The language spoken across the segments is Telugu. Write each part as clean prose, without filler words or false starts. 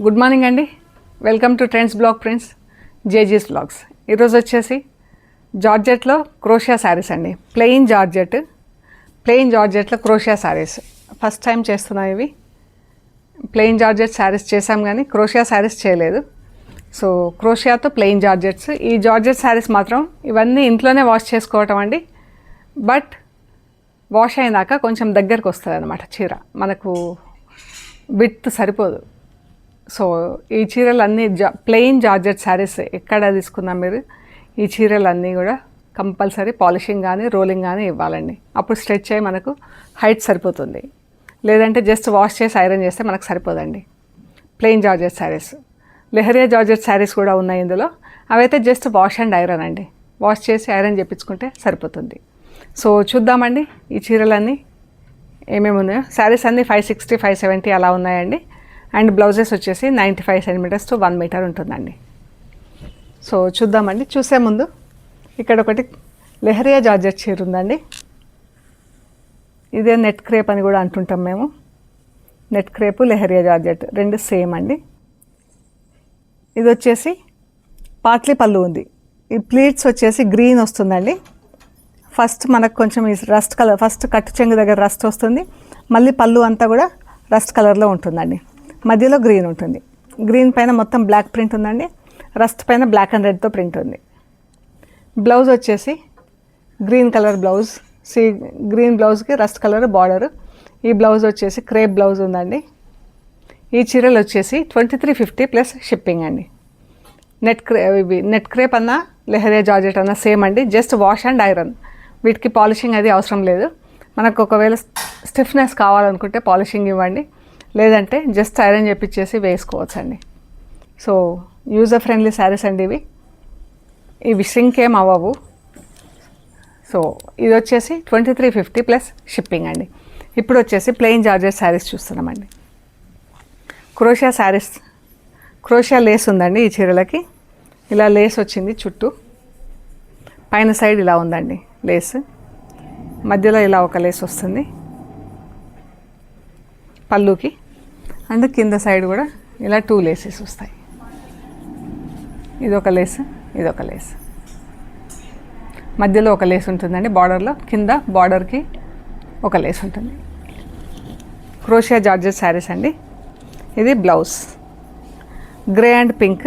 గుడ్ మార్నింగ్ అండి. Welcome to trends blog prints జేజీస్ బ్లాగ్స్. ఈరోజు వచ్చేసి జార్జెట్లో క్రోషియా శారీస్ అండి. ప్లెయిన్ జార్జెట్లో క్రోషియా శారీస్ ఫస్ట్ టైం చేస్తున్నాం. ఇవి ప్లెయిన్ జార్జెట్ శారీస్ చేసాం కానీ క్రోషియా శారీస్ చేయలేదు. సో క్రోషియాతో ప్లెయిన్ జార్జెట్స్. ఈ జార్జెట్ శారీస్ మాత్రం ఇవన్నీ ఇంట్లోనే వాష్ చేసుకోవటం అండి. బట్ వాష్ అయినాక కొంచెం దగ్గరకు వస్తుంది అన్నమాట చీర, మనకు విడ్త్ సరిపోదు. సో ఈ చీరలన్నీ ప్లెయిన్ జార్జెట్ శారీస్ ఎక్కడ తీసుకున్నా మీరు ఈ చీరలన్నీ కూడా కంపల్సరీ పాలిషింగ్ కానీ రోలింగ్ కానీ ఇవ్వాలండి. అప్పుడు స్ట్రెచ్ అయ్యి మనకు హైట్ సరిపోతుంది. లేదంటే జస్ట్ వాష్ చేసి ఐరన్ చేస్తే మనకు సరిపోదండి. Plain georgette saris, leheriya georgette saris కూడా ఉన్నాయి ఇందులో. అవైతే జస్ట్ వాష్ అండ్ ఐరన్ అండి. వాష్ చేసి ఐరన్ చేయించుకుంటే సరిపోతుంది. సో చూద్దామండి ఈ చీరలన్నీ ఏమేమి ఉన్నాయో. శారీస్ అన్నీ 560, 570 అలా ఉన్నాయండి. అండ్ బ్లౌజెస్ వచ్చేసి 95 సెంటీమీటర్స్ టు 1 మీటర్ ఉంటుందండి. సో చూద్దామండి. చూసే ముందు ఇక్కడ ఒకటి లెహరియా జార్జెట్ చీర ఉందండి. ఇదే నెట్ క్రేప్ అని కూడా అంటుంటాం మేము. నెట్ క్రేపు లెహరియా జార్జెట్ రెండు సేమ్ అండి. ఇది వచ్చేసి పాట్లీ పళ్ళు ఉంది. ఈ ప్లీట్స్ వచ్చేసి గ్రీన్ వస్తుందండి. ఫస్ట్ మనకు కొంచెం ఈ రస్ట్ కలర్, ఫస్ట్ కట్టు చెంగు దగ్గర రస్ట్ వస్తుంది. మళ్ళీ పళ్ళు అంతా కూడా రస్ట్ కలర్లో ఉంటుందండి. మధ్యలో గ్రీన్ ఉంటుంది. గ్రీన్ పైన మొత్తం బ్లాక్ ప్రింట్ ఉందండి. రస్ట్ పైన బ్లాక్ అండ్ రెడ్తో ప్రింట్ ఉంది. బ్లౌజ్ వచ్చేసి గ్రీన్ కలర్ బ్లౌజ్, గ్రీన్ బ్లౌజ్కి రస్ట్ కలర్ బార్డర్. ఈ బ్లౌజ్ వచ్చేసి క్రేప్ బ్లౌజ్ ఉందండి. ఈ చీరలు వచ్చేసి 2350 ప్లస్ షిప్పింగ్ అండి. నెట్ క్రేప్ అన్నా లెహరియా జార్జెట్ అన్నా సేమ్ అండి. Just wash and iron. వీటికి పాలిషింగ్ అది అవసరం లేదు. మనకు ఒకవేళ స్టిఫ్నెస్ కావాలనుకుంటే పాలిషింగ్ ఇవ్వండి, లేదంటే జస్ట్ ఐరన్ చేపించేసి వేసుకోవచ్చండి. సో యూజర్ ఫ్రెండ్లీ శారీస్ అండి ఇవి. ఇవి ష్రింక్ ఏం అవ్వవు. సో ఇది వచ్చేసి 2350 ప్లస్ షిప్పింగ్ అండి. ఇప్పుడు వచ్చేసి ప్లెయిన్ జార్జెట్ శారీస్ చూస్తున్నామండి. క్రోషియా శారీస్, క్రోషియా లేస్ ఉందండి ఈ చీరలకి. ఇలా లేస్ వచ్చింది చుట్టూ. పైన సైడ్ ఇలా ఉందండి లేస్. మధ్యలో ఇలా ఒక లేస్ వస్తుంది పళ్ళుకి. అండ్ కింద సైడ్ కూడా ఇలా 2 లేసెస్ వస్తాయి. ఇదొక లేస్, ఇదొక లేస్. మధ్యలో ఒక లేస్ ఉంటుందండి బార్డర్లో. కింద బార్డర్కి ఒక లేస్ ఉంటుంది. క్రోషియా జార్జెట్ శారీస్ అండి. ఇది బ్లౌజ్ గ్రే అండ్ పింక్.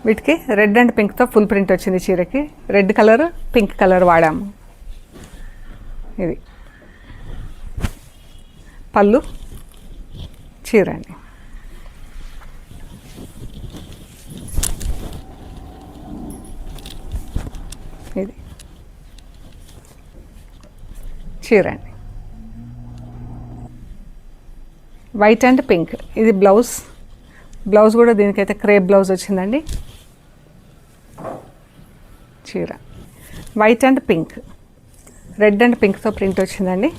వీటికి రెడ్ అండ్ పింక్తో ఫుల్ ప్రింట్ వచ్చింది చీరకి. రెడ్ కలర్, పింక్ కలర్ వాడాము. ఇది పళ్ళు, చీర అండి. ఇది చీర అండి. White and pink. ఇది బ్లౌజ్. బ్లౌజ్ కూడా దీనికైతే క్రేప్ బ్లౌజ్ వచ్చిందండి. చీర white and pink, red and పింక్తో ప్రింట్ వచ్చిందండి.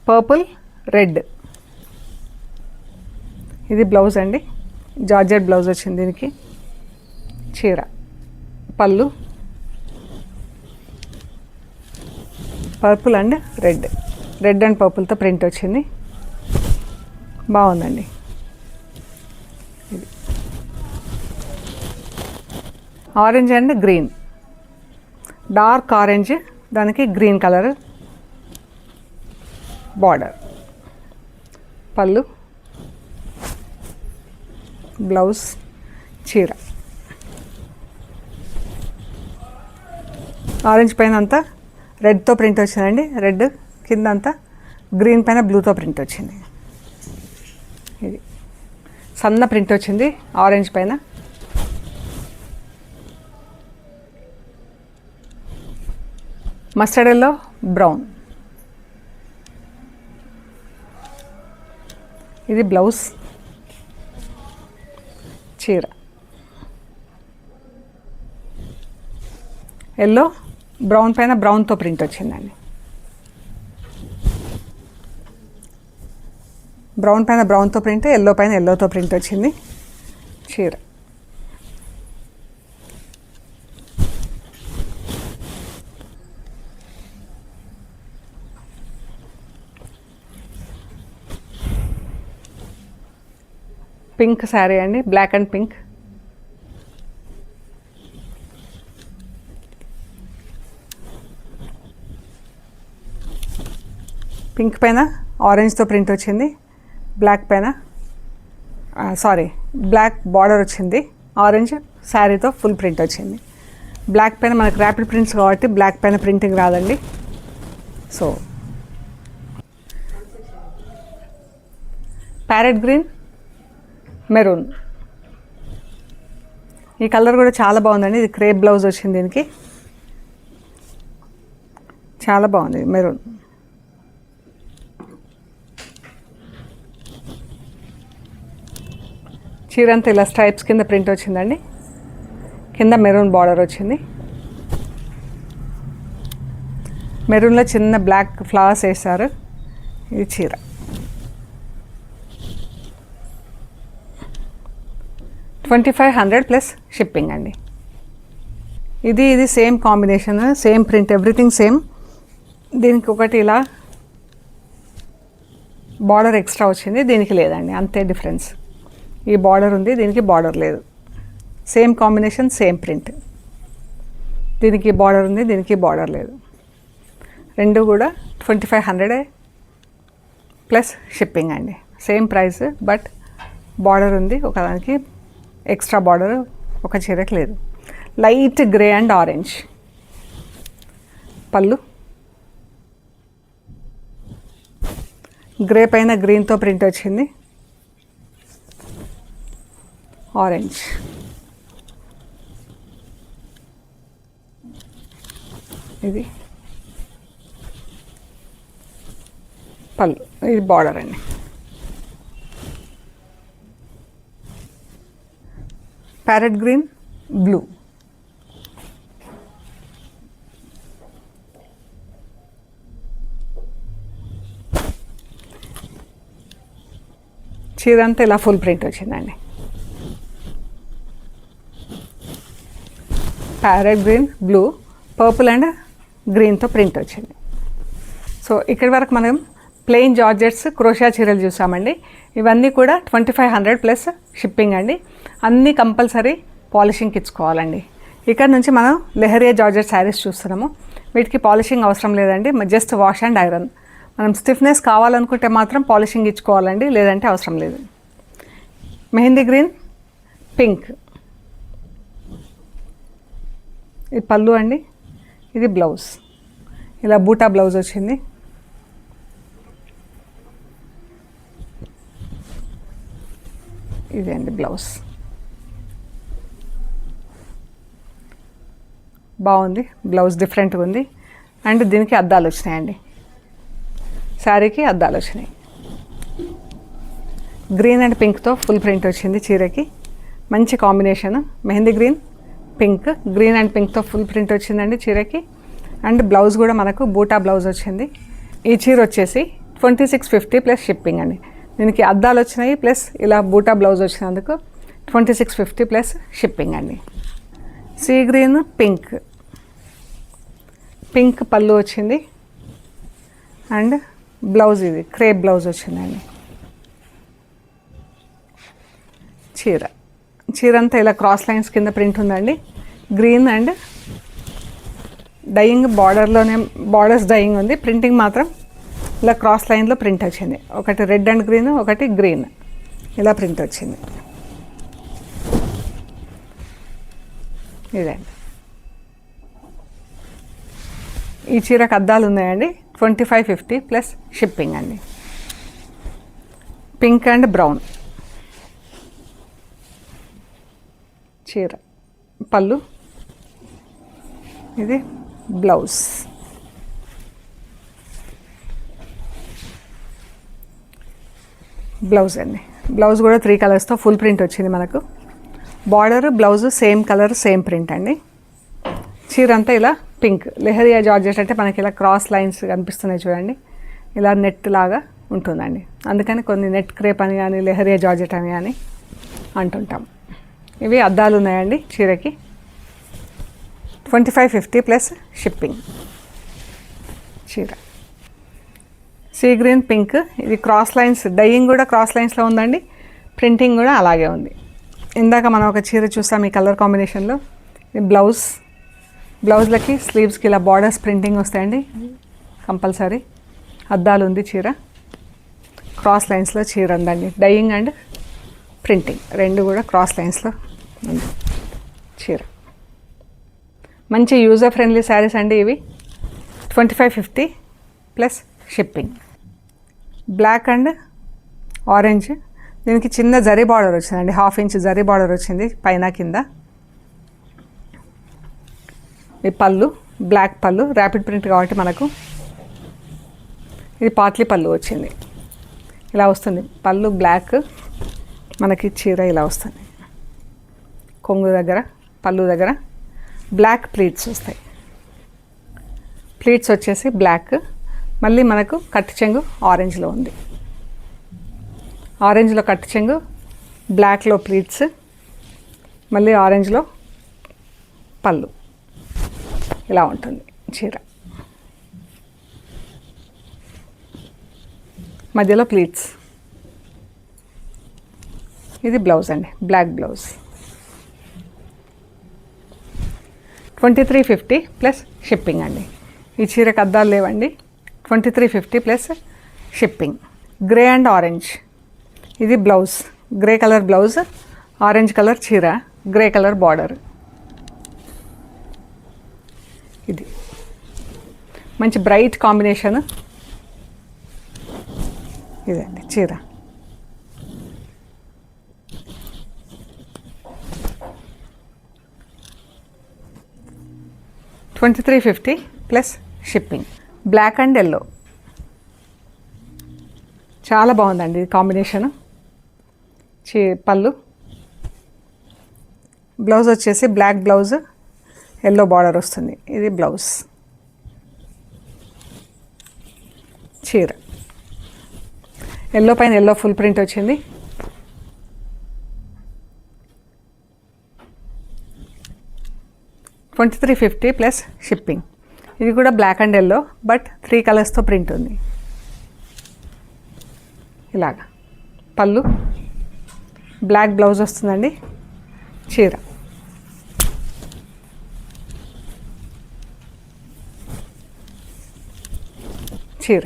Purple, red. ఇది బ్లౌజ్ అండి. జార్జెట్ బ్లౌజ్ వచ్చింది దీనికి. చీర, పళ్ళు purple and red. Red and పర్పుల్తో ప్రింట్ వచ్చింది. బాగుందండి. ఇది orange and green. Dark orange, దానికి గ్రీన్ కలర్ బార్డర్. పళ్ళు, బ్లౌజ్, చీర. ఆరెంజ్ పైన అంతా రెడ్తో ప్రింట్ వచ్చిందండి. రెడ్ కింద అంతా గ్రీన్ పైన బ్లూతో ప్రింట్ వచ్చింది. ఇది సన్న ప్రింట్ వచ్చింది ఆరెంజ్ పైన. Mustard yellow, brown. ఇది బ్లౌజ్, చీర. ఎల్లో, బ్రౌన్ పైన బ్రౌన్తో ప్రింట్ వచ్చిందండి. బ్రౌన్ పైన బ్రౌన్తో ప్రింట్, ఎల్లో పైన ఎల్లోతో ప్రింట్ వచ్చింది. చీర పింక్ శారీ అండి, బ్లాక్ అండ్ పింక్. పింక్ పైన ఆరెంజ్తో ప్రింట్ వచ్చింది, బ్లాక్ పైన బ్లాక్ బార్డర్ వచ్చింది, ఆరెంజ్ శారీతో ఫుల్ ప్రింట్ వచ్చింది. బ్లాక్ పైన మనకు ర్యాపిడ్ ప్రింట్స్ కాబట్టి బ్లాక్ పైన ప్రింటింగ్ రాదండి. సో ప్యారెట్ గ్రీన్, మెరూన్, ఈ కలర్ కూడా చాలా బాగుందండి. ఇది క్రేప్ బ్లౌజ్ వచ్చింది దీనికి, చాలా బాగుంది మెరూన్. చీర అంతా ఇలా స్ట్రైప్స్ కింద ప్రింట్ వచ్చిందండి, కింద మెరూన్ బార్డర్ వచ్చింది. మెరూన్లో చిన్న బ్లాక్ ఫ్లవర్స్ వేస్తారు. ఇది చీర. $2500 ప్లస్ షిప్పింగ్ అండి. ఇది same combination, same print, everything same. దీనికి ఒకటి ఇలా బార్డర్ ఎక్స్ట్రా వచ్చింది, దీనికి లేదండి, అంతే డిఫరెన్స్. ఈ బార్డర్ ఉంది, దీనికి బార్డర్ లేదు. Same combination, same print. దీనికి బార్డర్ ఉంది, దీనికి బార్డర్ లేదు. రెండు కూడా 2500 ప్లస్ షిప్పింగ్ అండి. సేమ్ ప్రైస్, బట్ బార్డర్ ఉంది ఒకదానికి, ఎక్స్ట్రా బార్డర్ ఒక చీరకి లేదు. లైట్ గ్రే అండ్ ఆరెంజ్ పళ్ళు, గ్రే పైన గ్రీన్తో ప్రింట్ వచ్చింది, ఆరెంజ్. ఇది పళ్ళు, ఇది బార్డర్ అండి. Parrot green, blue. చీర అంతా ఇలా ఫుల్ ప్రింట్ వచ్చిందండి. Parrot green, blue, purple and గ్రీన్తో ప్రింట్ వచ్చింది. సో ఇక్కడి వరకు మనం ప్లెయిన్ జార్జెట్స్ క్రోషియా చీరలు చూసామండి. ఇవన్నీ కూడా 2500 ప్లస్ షిప్పింగ్ అండి. అన్నీ కంపల్సరీ పాలిషింగ్కి ఇచ్చుకోవాలండి. ఇక్కడ నుంచి మనం లెహరియా జార్జెట్ శారీస్ చూస్తున్నాము. వీటికి పాలిషింగ్ అవసరం లేదండి, జస్ట్ వాష్ అండ్ ఐరన్. మనం స్టిఫ్నెస్ కావాలనుకుంటే మాత్రం పాలిషింగ్ ఇచ్చుకోవాలండి, లేదంటే అవసరం లేదు. మెహందీ గ్రీన్, పింక్, ఇది పళ్ళు అండి. ఇది బ్లౌజ్, ఇలా బూటా బ్లౌజ్ వచ్చింది. ఇది అండి బ్లౌజ్, బాగుంది బ్లౌజ్, డిఫరెంట్గా ఉంది. అండ్ దీనికి అద్దాలు వచ్చినాయండి, శారీకి అద్దాలు వచ్చినాయి. గ్రీన్ అండ్ పింక్తో ఫుల్ ప్రింట్ వచ్చింది చీరకి, మంచి combination. Mehndi green, pink, green and పింక్తో ఫుల్ ప్రింట్ వచ్చిందండి చీరకి. అండ్ బ్లౌజ్ కూడా మనకు బూటా బ్లౌజ్ వచ్చింది. ఈ చీర వచ్చేసి 2650 ప్లస్ షిప్పింగ్ అండి. దీనికి అద్దాలు వచ్చినాయి ప్లస్ ఇలా బూటా బ్లౌజ్ వచ్చినందుకు 2650 ప్లస్ షిప్పింగ్ అండి. సీ గ్రీన్, పింక్, పింక్ పళ్ళు వచ్చింది. అండ్ బ్లౌజ్ ఇది క్రేప్ బ్లౌజ్ వచ్చిందండి. చీర అంతా ఇలా క్రాస్ లైన్స్ కింద ప్రింట్ ఉందండి. Green and dyeing, borders dyeing ఉంది, ప్రింటింగ్ మాత్రం ఇలా క్రాస్ లైన్లో ప్రింట్ వచ్చింది. ఒకటి రెడ్ అండ్ గ్రీన్, ఒకటి గ్రీన్, ఇలా ప్రింట్ వచ్చింది. ఇదండి, ఈ చీరకు అద్దాలు ఉన్నాయండి. 2550 ప్లస్ షిప్పింగ్ అండి. పింక్ అండ్ బ్రౌన్ చీర, పళ్ళు, ఇది బ్లౌజ్. బ్లౌజ్ అండి, బ్లౌజ్ కూడా 3 కలర్స్తో ఫుల్ ప్రింట్ వచ్చింది మనకు. Border, blouse same colour, same print అండి. చీర అంతా ఇలా పింక్. లెహరియా జార్జెట్ అంటే మనకి ఇలా క్రాస్ లైన్స్ కనిపిస్తున్నాయి చూడండి, ఇలా నెట్ లాగా ఉంటుందండి. అందుకని కొన్ని నెట్ క్రేప్ అని కానీ లెహరియా జార్జెట్ అని కానీ అంటుంటాం. ఇవి అద్దాలు ఉన్నాయండి చీరకి. 2550 ప్లస్ షిప్పింగ్. చీర సీ గ్రీన్, పింక్, ఇది క్రాస్ లైన్స్, డయింగ్ కూడా క్రాస్ లైన్స్లో ఉందండి. ప్రింటింగ్ కూడా అలాగే ఉంది. ఇందాక మనం ఒక చీర చూసాం ఈ కలర్ కాంబినేషన్లో. బ్లౌజ్లకి స్లీవ్స్కి ఇలా బార్డర్స్ ప్రింటింగ్ వస్తాయండి కంపల్సరీ. అద్దాలు ఉంది చీర, క్రాస్ లైన్స్లో చీర ఉందండి. డైయింగ్ అండ్ ప్రింటింగ్ రెండు కూడా క్రాస్ లైన్స్లో ఉంది చీర. మంచి యూజర్ ఫ్రెండ్లీ శారీస్ అండి ఇవి. 2550 plus shipping. Black and orange, దీనికి చిన్న జరీ బార్డర్ వచ్చిందండి, 1/2 ఇంచ్ జరీ బార్డర్ వచ్చింది పైన కింద. ఈ పళ్ళు బ్లాక్ పళ్ళు, ర్యాపిడ్ ప్రింట్ కాబట్టి మనకు ఇది పాట్లీ పళ్ళు వచ్చింది. ఇలా వస్తుంది పళ్ళు బ్లాక్, మనకి చీర ఇలా వస్తుంది. కొంగు దగ్గర పళ్ళు దగ్గర బ్లాక్ ప్లీట్స్ వస్తాయి. ప్లీట్స్ వచ్చేసి బ్లాక్, మళ్ళీ మనకు కట్టు చెంగు ఆరెంజ్లో ఉంది. ఆరెంజ్లో కట్టు చెంగు, బ్లాక్లో ప్లీట్స్, మళ్ళీ ఆరెంజ్లో పళ్ళు. ఇలా ఉంటుంది చీర. మధ్యలో ప్లీట్స్. ఇది బ్లౌజ్ అండి, బ్లాక్ బ్లౌజ్. 2350 ప్లస్ షిప్పింగ్ అండి. ఈ చీరకు అద్దాలు లేవండి. 2350 plus shipping. Grey and orange, ఇది blouse, grey colour blouse, orange colour చీర, గ్రే కలర్ బార్డర్. ఇది మంచి బ్రైట్ కాంబినేషన్. ఇదండి చీర. $2350 plus shipping. Black and yellow చాలా బాగుందండి ఈ కాంబినేషను. పళ్ళు, బ్లౌజ్ వచ్చేసి బ్లాక్ బ్లౌజ్, ఎల్లో బార్డర్ వస్తుంది. ఇది బ్లౌజ్. చీర ఎల్లో పైన ఎల్లో ఫుల్ ప్రింట్ వచ్చింది. $2350 ప్లస్ షిప్పింగ్. ఇది కూడా బ్లాక్ అండ్ ఎల్లో, బట్ 3 కలర్స్తో ప్రింట్ ఉంది. ఇలాగా పళ్ళు, బ్లాక్ బ్లౌజ్ వస్తుందండి. చీర చీర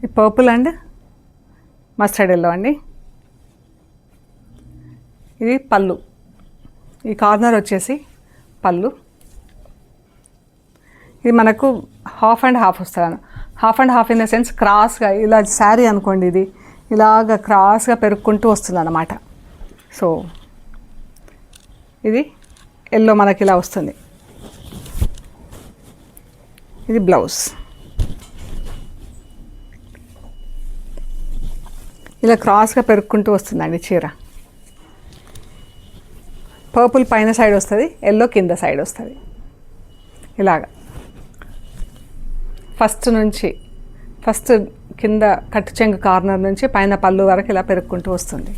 ఈ పర్పుల్ అండ్ మస్టర్డ్ ఎల్లో అండి. ఇది పళ్ళు, ఈ కార్నర్ వచ్చేసి పళ్ళు. ఇది మనకు హాఫ్ అండ్ హాఫ్ వస్తుంది. Half and half in the sense క్రాస్గా, ఇలా శారీ అనుకోండి, ఇది ఇలాగ క్రాస్గా పెరుక్కుంటూ వస్తుంది అన్నమాట. సో ఇది ఎల్లో మనకి ఇలా వస్తుంది. ఇది బ్లౌజ్. ఇలా క్రాస్గా పెరుక్కుంటూ వస్తుందండి చీర. పర్పుల్ పైన సైడ్ వస్తుంది, ఎల్లో కింద సైడ్ వస్తుంది. ఇలాగా ఫస్ట్ కింద కట్టు చెంగు కార్నర్ నుంచి పైన పళ్ళు వరకు ఇలా పెరుక్కుంటూ వస్తుంది.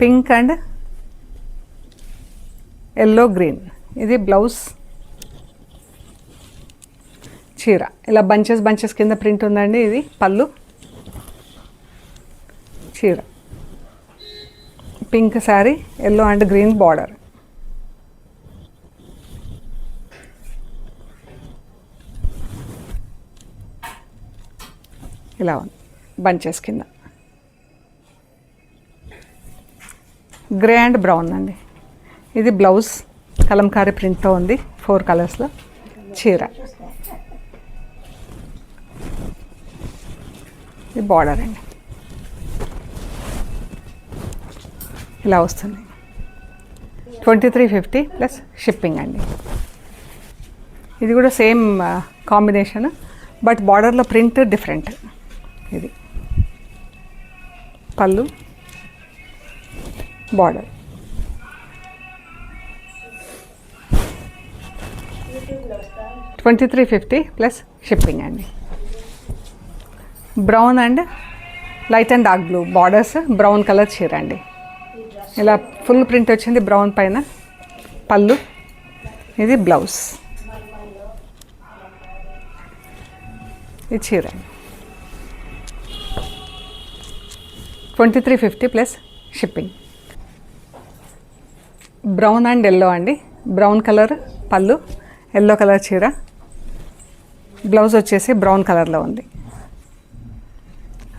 పింక్ అండ్ ఎల్లో గ్రీన్, ఇది బ్లౌజ్. చీర ఇలా బంచెస్ కింద ప్రింట్ ఉందండి. ఇది పళ్ళు, చీర pink sari, yellow and green border. ఇలా ఉంది బంచెస్ కింద. గ్రే అండ్ బ్రౌన్ అండి. ఇది బ్లౌజ్, కలంకారీ ప్రింట్తో ఉంది, 4 కలర్స్లో. చీర ఇది బార్డర్ అండి, ఇలా వస్తుంది. 2350 ప్లస్ షిప్పింగ్ అండి. ఇది కూడా సేమ్ కాంబినేషన్, బట్ బార్డర్లో ప్రింట్ డిఫరెంట్. ఇది పళ్ళు, బార్డర్. $2350 ప్లస్ షిప్పింగ్ అండి. Brown and light and dark blue borders, brown colour చీర అండి. ఇలా ఫుల్ ప్రింట్ వచ్చింది బ్రౌన్ పైన. పళ్ళు, ఇది బ్లౌజ్, ఇది చీర. 2350 plus shipping. Brown and yellow అండి. బ్రౌన్ కలర్ పళ్ళు, ఎల్లో కలర్ చీర. బ్లౌజ్ వచ్చేసి బ్రౌన్ కలర్లో ఉంది.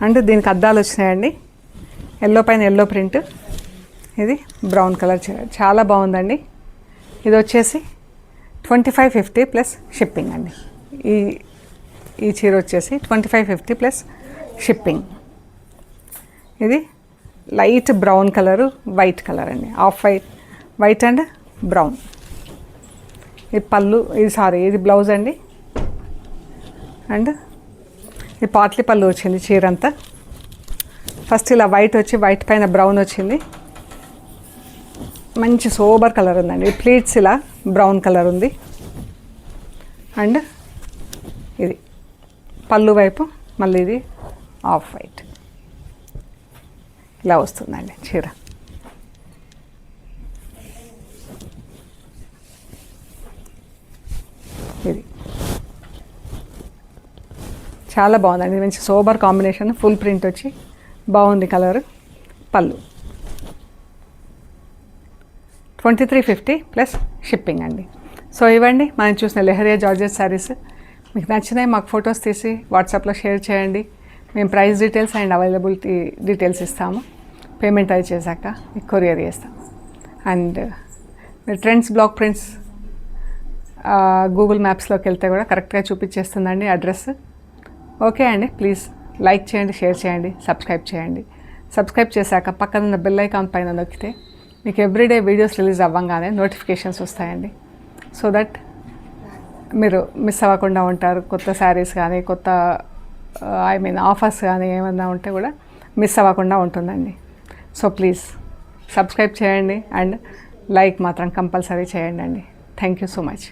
అండ్ దీనికి అద్దాలు వచ్చినాయండి. ఎల్లో పైన ఎల్లో ప్రింట్, ఇది బ్రౌన్ కలర్ చీర. చాలా బాగుందండి. ఇది వచ్చేసి 2550 ప్లస్ షిప్పింగ్ అండి. ఈ చీర వచ్చేసి 2550 ప్లస్ షిప్పింగ్. ఇది light brown colour, white colour అండి. Off white and brown. ఇది పళ్ళు, ఇది బ్లౌజ్ అండి. అండ్ ఇది పాట్లీ పళ్ళు వచ్చింది చీర అంతా. ఫస్ట్ ఇలా వైట్ వచ్చి వైట్ పైన బ్రౌన్ వచ్చింది. మంచి సోబర్ కలర్ ఉందండి. ప్లీట్స్ ఇలా బ్రౌన్ కలర్ ఉంది. అండ్ ఇది పళ్ళు వైపు మళ్ళీ ఇది ఆఫ్ వైట్ ఇలా వస్తుందండి చీర. ఇది చాలా బాగుందండి. మంచి సోబర్ కాంబినేషన్, ఫుల్ ప్రింట్ వచ్చి బాగుంది కలర్. పళ్ళు 2350 ప్లస్ షిప్పింగ్ అండి. సో ఇవ్వండి మనం చూసిన లెహరియా జార్జెట్ శారీస్. మీకు నచ్చినాయి మాకు ఫొటోస్ తీసి వాట్సాప్లో షేర్ చేయండి. మేము price details and availability details ఇస్తాము. పేమెంట్ అది చేశాక మీకు కొరియర్ చేస్తాం. అండ్ మీరు ట్రెండ్స్ బ్లాక్ ప్రింట్స్ గూగుల్ మ్యాప్స్లోకి వెళ్తే కూడా కరెక్ట్గా చూపించేస్తుందండి అడ్రస్. ఓకే అండి, ప్లీజ్ లైక్ చేయండి, షేర్ చేయండి, సబ్స్క్రైబ్ చేయండి. సబ్స్క్రైబ్ చేశాక పక్కన ఉన్న బెల్ ఐకాన్ పైన నొక్కితే మీకు ఎవ్రీడే వీడియోస్ రిలీజ్ అవ్వగానే నోటిఫికేషన్స్ వస్తాయండి. సో దట్ మీరు మిస్ అవ్వకుండా ఉంటారు. కొత్త శారీస్ కానీ కొత్త ఆఫర్స్ కానీ ఏమన్నా ఉంటే కూడా మిస్ అవ్వకుండా ఉంటుందండి. సో ప్లీజ్ సబ్స్క్రైబ్ చేయండి అండ్ లైక్ మాత్రం కంపల్సరీ చేయండి అండి. Thank you so much.